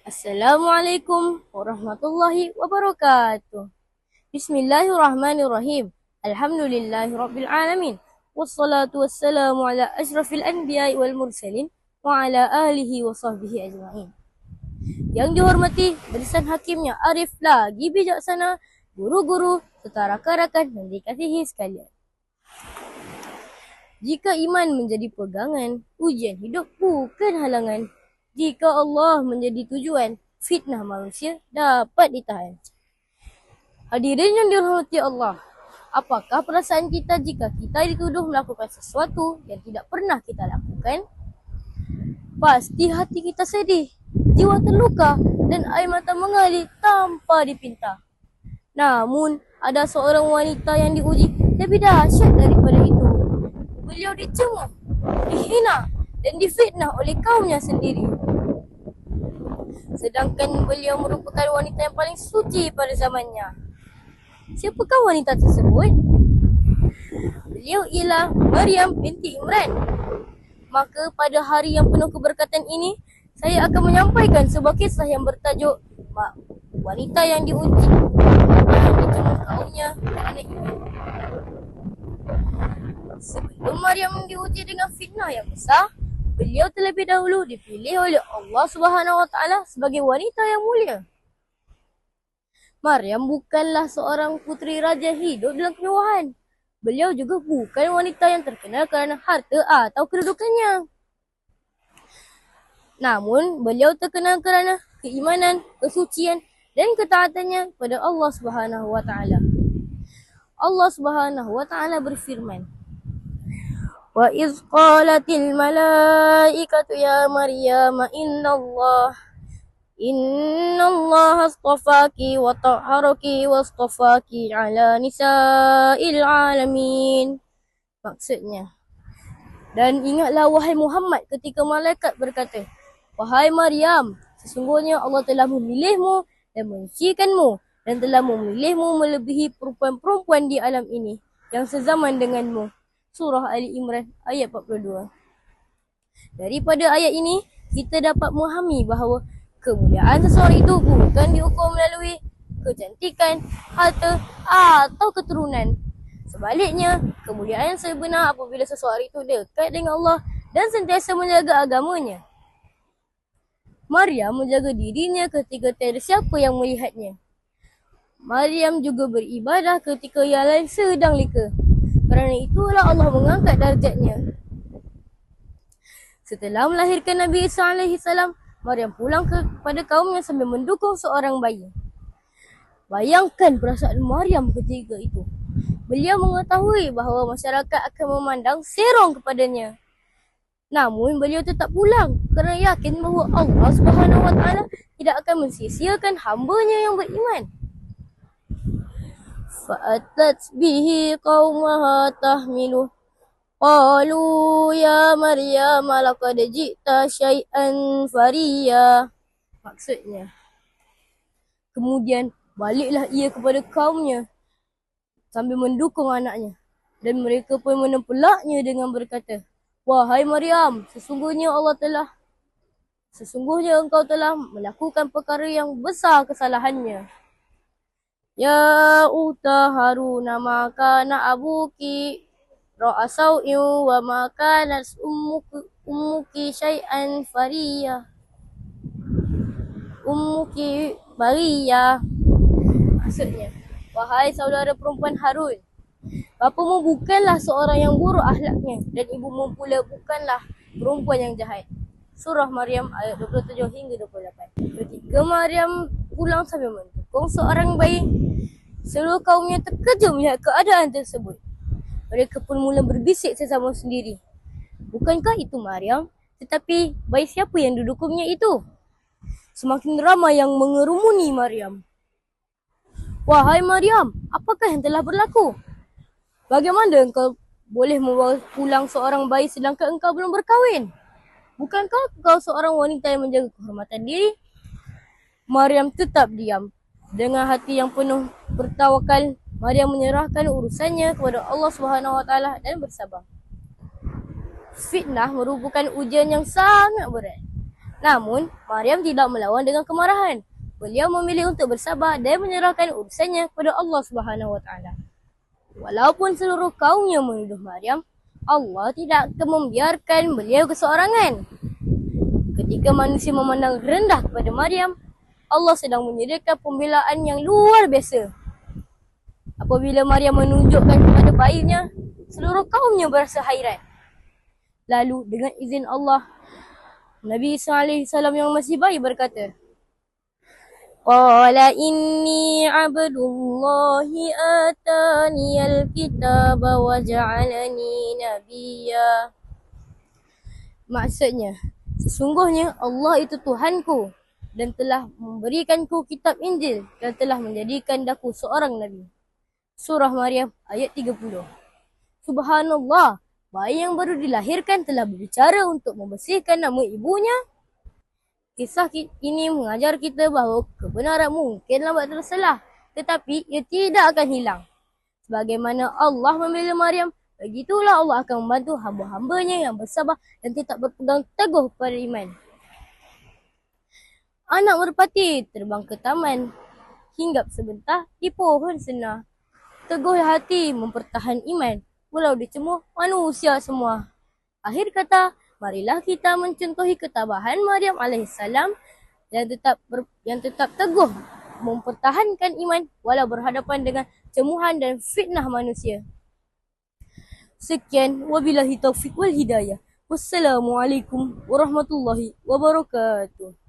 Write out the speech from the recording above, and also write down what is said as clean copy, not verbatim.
Assalamualaikum warahmatullahi wabarakatuh. Bismillahirrahmanirrahim. Alhamdulillahirabbil alamin. Wassalatu wassalamu ala asyrafil anbiya'i wal mursalin wa ala alihi wa sahbihi ajma'in. Yang dihormati barisan hakimnya arif lagi bijaksana, guru-guru serta rakan-rakan yang dikasihi sekalian. Jika iman menjadi pegangan, ujian hidup bukan halangan. Jika Allah menjadi tujuan, fitnah manusia dapat ditahan. Hadirin yang dirahmati Allah, apakah perasaan kita jika kita dituduh melakukan sesuatu yang tidak pernah kita lakukan? Pasti hati kita sedih, jiwa terluka dan air mata mengalir tanpa dipinta. Namun, ada seorang wanita yang diuji lebih dahsyat daripada itu. Beliau dicemooh, dihina dan difitnah oleh kaumnya sendiri. Sedangkan beliau merupakan wanita yang paling suci pada zamannya. Siapakah wanita tersebut? Beliau ialah Maryam binti Imran. Maka pada hari yang penuh keberkatan ini, saya akan menyampaikan sebuah kisah yang bertajuk wanita yang diuji dan dicemooh kaumnya kerana iman. Sebelum Maryam diuji dengan fitnah yang besar, beliau terlebih dahulu dipilih oleh Allah Subhanahu Wa Taala sebagai wanita yang mulia. Maryam bukanlah seorang puteri raja hidup dalam kemewahan. Beliau juga bukan wanita yang terkenal kerana harta atau kedudukannya. Namun, beliau terkenal kerana keimanan, kesucian dan ketaatannya kepada Allah Subhanahu Wa Taala. Allah Subhanahu Wa Taala berfirman, Wa iz qalatil malaikatu ya Maryam innallaha astafaki wa tahharaki wa astafaki ala nisa'il alamin. Maksudnya, dan ingatlah wahai Muhammad ketika malaikat berkata, wahai Maryam, sesungguhnya Allah telah memilihmu dan menyucikanmu dan telah memilihmu melebihi perempuan-perempuan di alam ini yang sezaman denganmu. Surah Ali Imran ayat 42. Daripada ayat ini, kita dapat memahami bahawa kemuliaan seseorang itu bukan diukur melalui kecantikan, harta atau keturunan. Sebaliknya, kemuliaan yang sebenar apabila seseorang itu dekat dengan Allah dan sentiasa menjaga agamanya. Maryam menjaga dirinya ketika tiada siapa yang melihatnya. Maryam juga beribadah ketika yang lain sedang leka. Kerana itulah Allah mengangkat darjatnya. Setelah melahirkan Nabi Isa AS, Maryam pulang kepada kaumnya sambil mendukung seorang bayi. Bayangkan perasaan Maryam ketika itu. Beliau mengetahui bahawa masyarakat akan memandang serong kepadanya. Namun beliau tetap pulang kerana yakin bahawa Allah Subhanahu Wa Taala tidak akan mensia-siakan hamba-Nya yang beriman. Fa'atat bihi qaumaha tahmiluh. Qalu ya Maryam laqad ji'ta syai'an fariya. Maksudnya, kemudian baliklah ia kepada kaumnya sambil mendukung anaknya. Dan mereka pun menempelaknya dengan berkata, wahai Maryam, sesungguhnya engkau telah melakukan perkara yang besar kesalahannya. Ya uta Haruna maka na abuki ra'asau'in wa ma kanat ummuki syai'an fariya. Ummuki bariya. Maksudnya, wahai saudara perempuan Harun, bapamu bukanlah seorang yang buruk akhlaknya dan ibumu pula bukanlah perempuan yang jahat. Surah Maryam ayat 27 hingga 28. Ketika Maryam pulang sambil mendukung seorang bayi, seluruh kaumnya terkejut melihat keadaan tersebut. Mereka pun mula berbisik sesama sendiri. Bukankah itu Maryam? Tetapi bayi siapa yang didukungnya itu? Semakin ramai yang mengerumuni Maryam. Wahai Maryam, apakah yang telah berlaku? Bagaimana engkau boleh membawa pulang seorang bayi sedangkan engkau belum berkahwin? Bukankah engkau seorang wanita yang menjaga kehormatan diri? Maryam tetap diam. Dengan hati yang penuh bertawakal, Maryam menyerahkan urusannya kepada Allah Subhanahu Wa Taala dan bersabar. Fitnah merupakan ujian yang sangat berat. Namun, Maryam tidak melawan dengan kemarahan. Beliau memilih untuk bersabar dan menyerahkan urusannya kepada Allah Subhanahu Wa Taala. Walaupun seluruh kaumnya menuduh Maryam, Allah tidak akan membiarkan beliau keseorangan. Ketika manusia memandang rendah kepada Maryam, Allah sedang menyediakan pembelaan yang luar biasa. Apabila Maryam menunjukkan kepada bayinya, seluruh kaumnya berasa hairan. Lalu dengan izin Allah, Nabi Isa alaihissalam yang masih bayi berkata, Qala inni abdullahi ataniyal kitaba wa ja'alani nabiyya. Maksudnya, sesungguhnya Allah itu Tuhanku dan telah memberikanku kitab Injil dan telah menjadikan daku seorang nabi. Surah Maryam ayat 30. Subhanallah, bayi yang baru dilahirkan telah berbicara untuk membersihkan nama ibunya. Kisah ini mengajar kita bahawa kebenaran mungkin lambat terselah, tetapi ia tidak akan hilang. Sebagaimana Allah membela Maryam, begitulah Allah akan membantu hamba-hambanya yang bersabar dan tetap berpegang teguh pada iman. Anak merpati terbang ke taman, hinggap sebentar di pohon senah. Teguh hati mempertahan iman, walau dicemooh manusia semua. Akhir kata, marilah kita mencontohi ketabahan Maryam alaihissalam yang tetap teguh mempertahankan iman walau berhadapan dengan cemuhan dan fitnah manusia. Sekian, wabillahi taufiq wal hidayah. Wassalamualaikum warahmatullahi wabarakatuh.